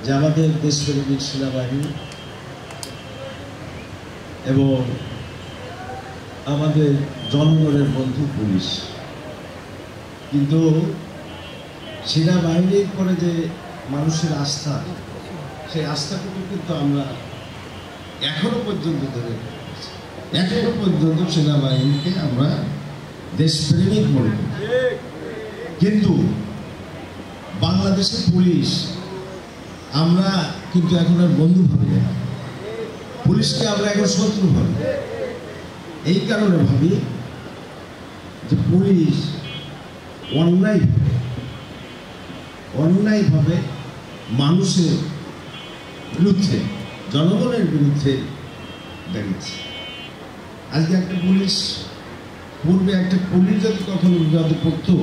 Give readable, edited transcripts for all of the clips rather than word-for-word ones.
যে আমাদের দেশপ্রেমিক সেনাবাহিনী এবং আমাদের জনগণের বন্ধু পুলিশ, কিন্তু সেনাবাহিনীর পরে যে মানুষের আস্থা, সেই আস্থাটুকু কিন্তু আমরা এখনো পর্যন্ত ধরে এখনো পর্যন্ত সেনাবাহিনীকে আমরা দেশপ্রেমিক মনে করি। কিন্তু বাংলাদেশের পুলিশ আমরা কিন্তু এখন আর বন্ধু ভাবি না, পুলিশকে আমরা এখন শত্রু ভাবি। এই কারণে ভাবি যে পুলিশ অন্যায়ভাবে মানুষের বিরুদ্ধে, জনগণের বিরুদ্ধে দাঁড়িয়েছে। আজকে একটা পুলিশ, পূর্বে একটা পুলিশ যদি কখনো বিপদে পড়তো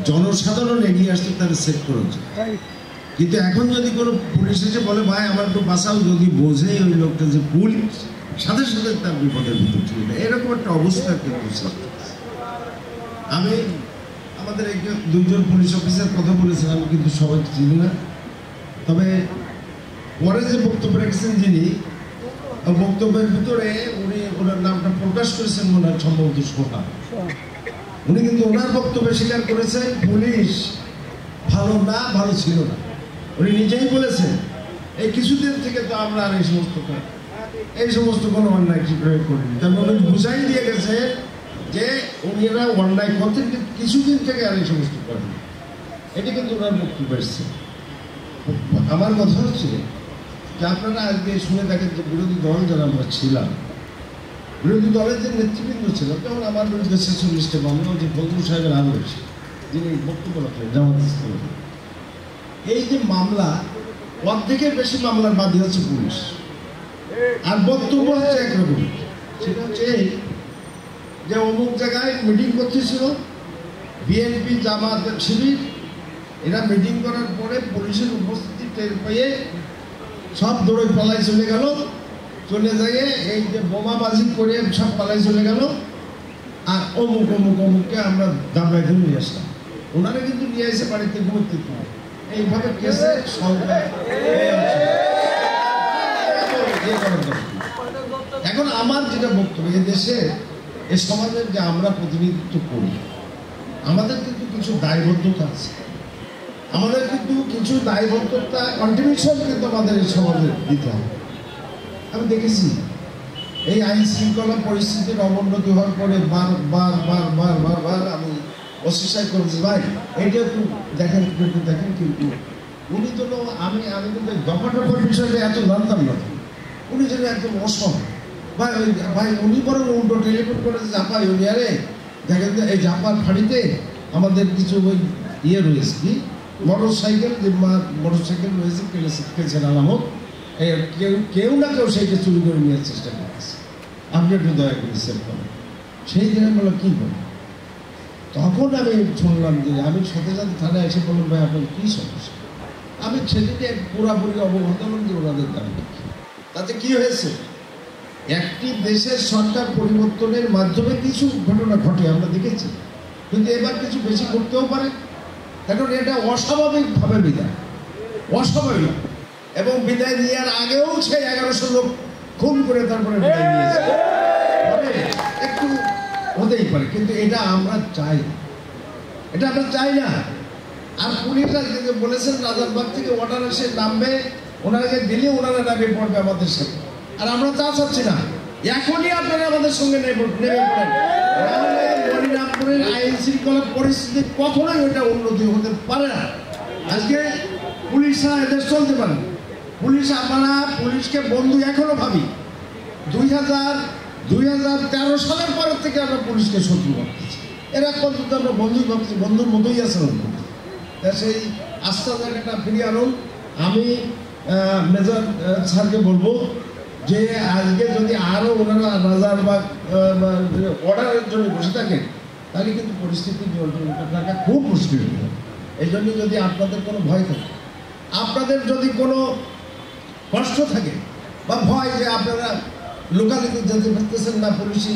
জনসাধারণ এগিয়ে আসতো তারা সেভ করার জন্য, কিন্তু এখন যদি কোনো পুলিশ এসে বলে ভাই আমার একটু বাঁচাও, যদি বোঝে ওই লোকটা যে পুলিশ, সাথে সাথে তার বিপদের ভিতর চলে যায়। এরকম একটা অবস্থা কিন্তু সৃষ্টি হচ্ছে। আমি আমাদের দুইজন পুলিশ অফিসার কথা বলেছেন, আমি কিন্তু সবাইকে চিনি না, তবে পরে যে বক্তব্য রেখেছেন যিনি, বক্তব্যের ভিতরে উনি ওনার নামটা প্রকাশ করেছেন মনে হয় সম্ভবত সোহা, উনি কিন্তু ওনার বক্তব্যে স্বীকার করেছেন পুলিশ ভালো না, ভালো ছিল না। উনি নিজেই বলেছেন এই কিছুদিন থেকে তো আমরা আর এই সমস্ত কোনো অন্যায় কি প্রয়োগ করিনি। তার মানে বুঝাই দিয়ে গেছে যে উনিরা অন্যায় করতেন কিন্তু কিছুদিন থেকে আর এই সমস্ত করেন। এটি কিন্তু ওনার বক্তব্য এসছে। আমার কথা হচ্ছে যে আপনারা আজকে শুনে থাকেন যে বিরোধী দল যারা আমরা ছিলাম, বিরোধী দলের যে নেতৃবৃন্দ ছিল, যেমন আমার বিরুদ্ধে 46টা মামলা, যে ফজলুল সাহেবের আলো হয়েছে, যিনি বক্তব্য রাখলেন জামাত ইসলাম, এই যে মামলা, অর্ধেকের বেশি মামলার বাদী হচ্ছে পুলিশ, আর বক্তব্য হচ্ছে একরকম। সেটা হচ্ছে এই যে অমুক জায়গায় মিটিং করতেছিল বিএনপি জামাত শিবির, এরা মিটিং করার পরে পুলিশের উপস্থিতি টের পেয়ে সব দৌড়ে পালাই চলে গেল, চলে যায় এই যে বোমাবাজি করে সব পালাই চলে গেল, আর অমুক অমুক অমুককে আমরা দাবড়ায় ধরে নিয়ে আসলাম। ওনারা কিন্তু নিয়ে এসে বাড়িতে ঘুমোতে এইভাবে কেসে এখন আমার যেটা বক্তব্য, এই দেশে এই সমাজের যে আমরা প্রতিনিধিত্ব করি, আমাদের কিন্তু কিছু দায়বদ্ধতা আছে, আমাদের কিন্তু কিছু দায়বদ্ধতা কন্ট্রিবিউশন কিন্তু আমাদের এই সমাজে দিতে হবে। আমি দেখেছি এই আইন শৃঙ্খলা পরিস্থিতির অবনতি হওয়ার পরে বার আমি অস্বীকার করেছি, ভাই এইটা একটু দেখেন কিন্তু উনি তো আমি কিন্তু দফাটফার বিষয়টা এত জানতাম না, উনি যেন একদম অসম ভাই উনি বরং উল্টো টেলিফোন করে জাপাই উনি, আরে দেখেন এই জাপার ফাঁড়িতে আমাদের কিছু ওই ইয়ে রয়েছে, কি মোটরসাইকেল রয়েছে, কেছেন আলামত, কেউ না কেউ সেইটা চুরি করে নেওয়ার চেষ্টা করতেছে, আপনি একটু দয়া করে সেভ করেন। সেই দিনে বললো কী বলেন, তখন আমি শুনলাম যে আমি সাথে সাথে থানায় এসে বললাম ভাই আপনার কী সমস্যা। আমি সেদিকে পুরাপুরি অবগত হলাম যে ওনাদের দাবি, তাতে কি হয়েছে, একটি দেশের সরকার পরিবর্তনের মাধ্যমে কিছু ঘটনা ঘটে আমরা দেখেছি, কিন্তু এবার কিছু বেশি ঘটতেও পারে, কারণ এটা অস্বাভাবিকভাবে বিদায়, অস্বাভাবিক, এবং বিদায় নেওয়ার আগেও সেই 1100 লোক খুন করে তারপরে বিদায় নিয়েছে, একটু হতেই পারে, কিন্তু এটা আমরা চাই না। আর পুলিশরা যে বলেছেন রাজারবাগ থেকে অর্ডার এসে নামবে, ওনাকে দিলে ওনারা নামে পড়বে আমাদের সাথে, আর আমরা তা চাচ্ছি না। এখনই আপনারা আমাদের সঙ্গে নেমে পড়েন, মনিরামপুরের আইন শৃঙ্খলা পরিস্থিতি কখনোই ওইটা উন্নতি হতে পারে না। আজকে পুলিশরা এদের চলতে পারে, আমরা পুলিশকে বন্ধু এখনো ভাবি। 2013 সালের পরের থেকে আমরা পুলিশকে শত্রু ভাবতেছি, এরা পর্যন্ত আমরা বন্ধুই ভাবছি, বন্ধুর মতোই আচরণ করছি। সেই আস্থা জায়গাটা ফিরিয়ে আনুন। আমি মেজর স্যারকে বলবো যে আজকে যদি আরও ওনারা রাজারবাগ অর্ডারের জন্য বসে থাকেন, তাহলে কিন্তু পরিস্থিতি নিয়ন্ত্রণ রাখা খুব মুশকিল হয়ে যাবে। এই জন্য যদি আপনাদের কোনো ভয় থাকে, আপনাদের যদি কোনো কষ্ট থাকে বা ভয় যে আপনারা লোকালিতে যেতে পারতেছেন না, পুলিশি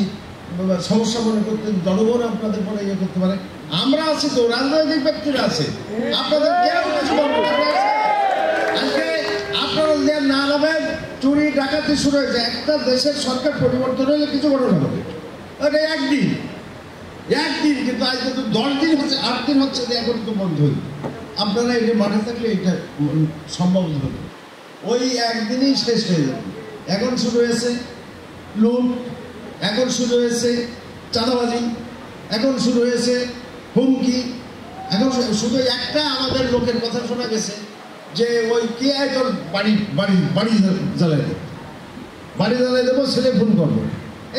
সমস্যা মনে করতেন, জনগণ আপনাদের পরে ইয়ে করতে পারে, আমরা আছি তো, রাজনৈতিক ব্যক্তিরা আছে, আপনাদের কেউ কিছু বলবো না। আজকে চুরি ডাকাতি শুরু হয়েছে। একটা দেশের সরকার পরিবর্তন হলে কিছু ঘটনা হবে, আরে একদিন কিন্তু আজকে তো 10 দিন হচ্ছে, 8 দিন হচ্ছে যে এখন তো বন্ধ হইল। আপনারা এটা মাঠে থাকলে এটা সম্ভব হবে, ওই একদিনই শেষ হয়ে যাবে। এখন শুরু হয়েছে লুট, এখন শুরু হয়েছে চাঁদাবাজি, এখন শুরু হয়েছে হুমকি। এখন শুধু একটা আমাদের লোকের কথা শোনা গেছে যে ওই কে আয় তোর বাড়ি জ্বালাই দেবো, ছেলে ফোন করবো,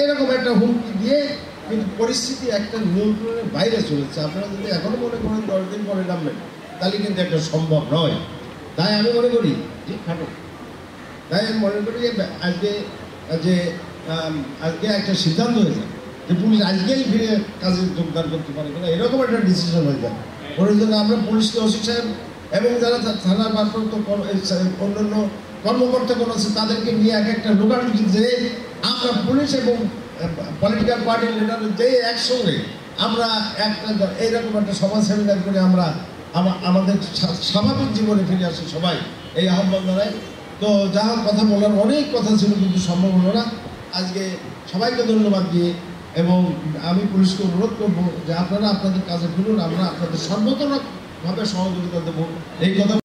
এইরকম একটা হুমকি দিয়ে কিন্তু পরিস্থিতি একটা নিয়ন্ত্রণের বাইরে চলেছে। আপনারা যদি এখনো মনে করেন 10 দিন পরে নামবেন, তাহলে কিন্তু একটা সম্ভব নয়। তাই আমি মনে করি তাই আমি মনে করি যে আজকে একটা সিদ্ধান্ত হয়ে যায় যে পুলিশ আজকেই ফিরে কাজে যোগদান করতে পারে কিনা, এরকম একটা ডিসিশন হয়ে যায়। ওর জন্য আমরা পুলিশকে ওসি সাহেব এবং যারা থানার ভারপ্রাপ্ত অন্যান্য কর্মকর্তাগণ আছে তাদেরকে নিয়ে একটা লোকালিটি যে আমরা পুলিশ এবং পলিটিক্যাল পার্টির লিডার যে একসঙ্গে আমরা একটা এইরকম একটা সভা সেমিনার করে আমরা আমাদের স্বাভাবিক জীবনে ফিরে আসি সবাই, এই আহ্বান জানাই। তো যা কথা বলার অনেক কথা ছিল কিন্তু সম্ভব হলো না। আজকে সবাইকে ধন্যবাদ দিয়ে এবং আমি পুলিশকে অনুরোধ করবো যে আপনারা আপনাদের কাজে ফিরুন, আমরা আপনাদের সর্বতভাবে সহযোগিতা দেবো, এই কথা